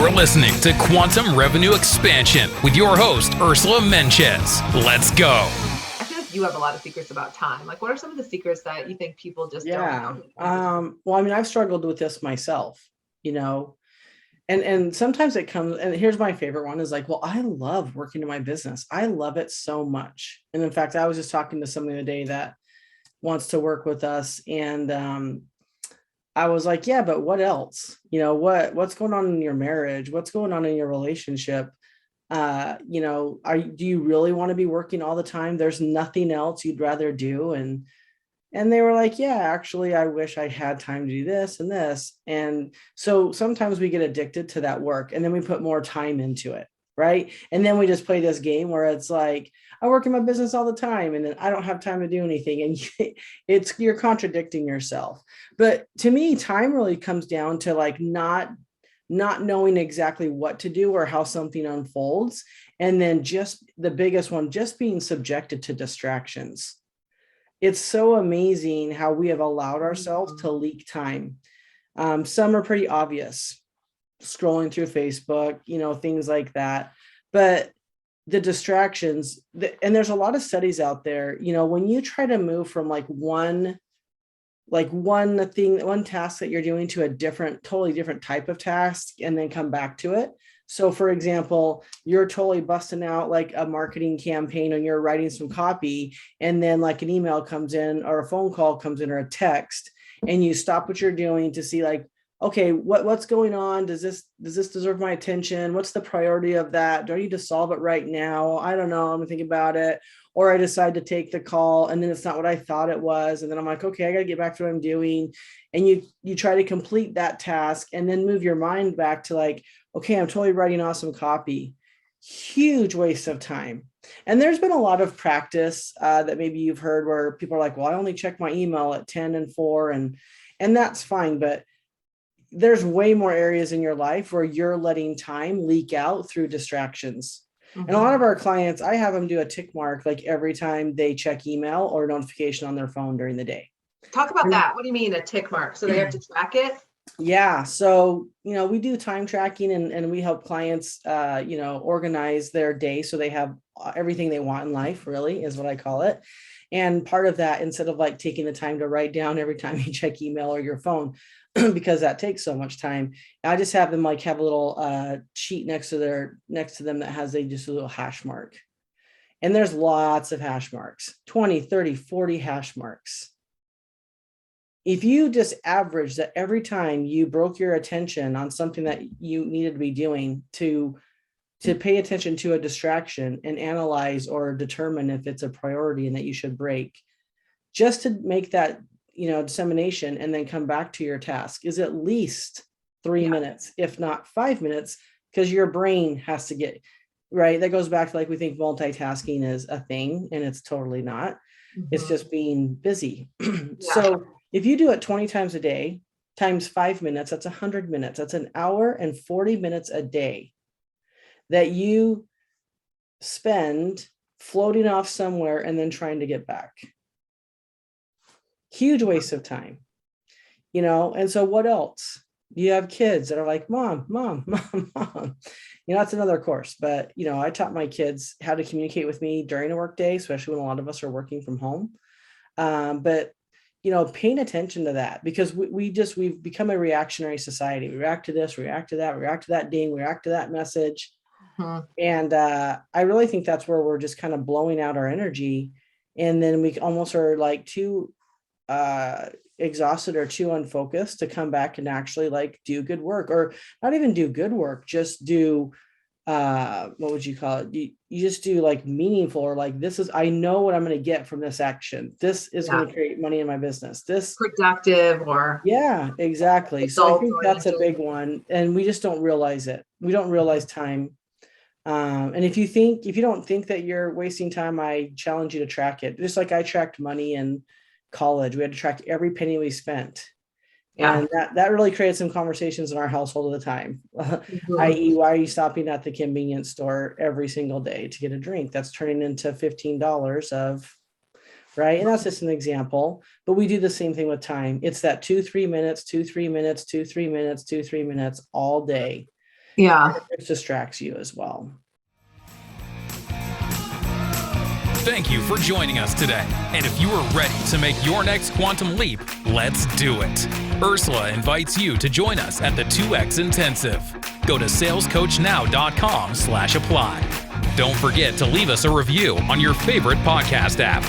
You're listening to Quantum Revenue Expansion with your host, Ursula Mentjes. Let's go. I feel like you have a lot of secrets about time. Like, what are some of the secrets that you think people just don't know? Well, I mean, I've struggled with this myself, and sometimes it comes, and here's my favorite one is like, well, I love working in my business. I love it so much. And in fact, I was just talking to somebody today that wants to work with us. And I was like, yeah, but what else? What's going on in your marriage? What's going on in your relationship? Do you really want to be working all the time? There's nothing else you'd rather do. And they were like, yeah, actually, I wish I had time to do this and this. And so sometimes we get addicted to that work and then we put more time into it. Right. And then we just play this game where it's like, I work in my business all the time and then I don't have time to do anything. And you're contradicting yourself. But to me, time really comes down to like not knowing exactly what to do or how something unfolds. And then just the biggest one, just being subjected to distractions. It's so amazing how we have allowed ourselves to leak time. Some are pretty obvious, scrolling through Facebook, things like that. But the distractions, and there's a lot of studies out there, when you try to move from one task that you're doing to a totally different type of task and then come back to it. So for example, you're totally busting out like a marketing campaign and you're writing some copy and then like an email comes in or a phone call comes in or a text and you stop what you're doing to see like, okay, what's going on? Does this deserve my attention? What's the priority of that? Do I need to solve it right now? I don't know. I'm gonna think about it. Or I decide to take the call and then it's not what I thought it was. And then I'm like, okay, I got to get back to what I'm doing. And you try to complete that task and then move your mind back to like, okay, I'm totally writing awesome copy. Huge waste of time. And there's been a lot of practice that maybe you've heard where people are like, well, I only check my email at 10 and 4 and that's fine. But there's way more areas in your life where you're letting time leak out through distractions. Mm-hmm. And a lot of our clients, I have them do a tick mark like every time they check email or notification on their phone during the day. Talk about that. What do you mean a tick mark? So they have to track it? Yeah. So, we do time tracking and we help clients, organize their day so they have everything they want in life, really, is what I call it. And part of that, instead of like taking the time to write down every time you check email or your phone, because that takes so much time, I just have them like have a little sheet next to them that has just a little hash mark. And there's lots of hash marks, 20, 30, 40 hash marks. If you just average that every time you broke your attention on something that you needed to be doing to pay attention to a distraction and analyze or determine if it's a priority and that you should break, just to make that, dissemination and then come back to your task is at least 3 minutes, if not 5 minutes, because your brain has to get right. That goes back to like, we think multitasking is a thing and it's totally not. Mm-hmm. It's just being busy. So if you do it 20 times a day times 5 minutes, that's 100 minutes. That's an hour and 40 minutes a day that you spend floating off somewhere and then trying to get back. Huge waste of time, and so what else? You have kids that are like, mom. That's another course, but I taught my kids how to communicate with me during a work day, especially when a lot of us are working from home. But paying attention to that, because we've become a reactionary society. We react to this, react to that, react to that ding, react to that message. Mm-hmm. And I really think that's where we're just kind of blowing out our energy. And then we almost are like too exhausted or too unfocused to come back and actually like do good work, or not even do good work, just do what would you call it? You just do like meaningful, or like, I know what I'm going to get from this action. This is going to create money in my business. This productive or. Yeah, exactly. So I think that's a big one. And we just don't realize it. We don't realize time. And if you don't think that you're wasting time, I challenge you to track it. Just like I tracked money in college, we had to track every penny we spent. And that really created some conversations in our household at the time, i.e., why are you stopping at the convenience store every single day to get a drink? That's turning into $15 of, right? And that's just an example, but we do the same thing with time. It's that 2-3 minutes, 2-3 minutes, 2-3 minutes, 2-3 minutes all day. Yeah. It distracts you as well. Thank you for joining us today. And if you are ready to make your next quantum leap, let's do it. Ursula invites you to join us at the 2X Intensive. Go to salescoachnow.com/apply. Don't forget to leave us a review on your favorite podcast app.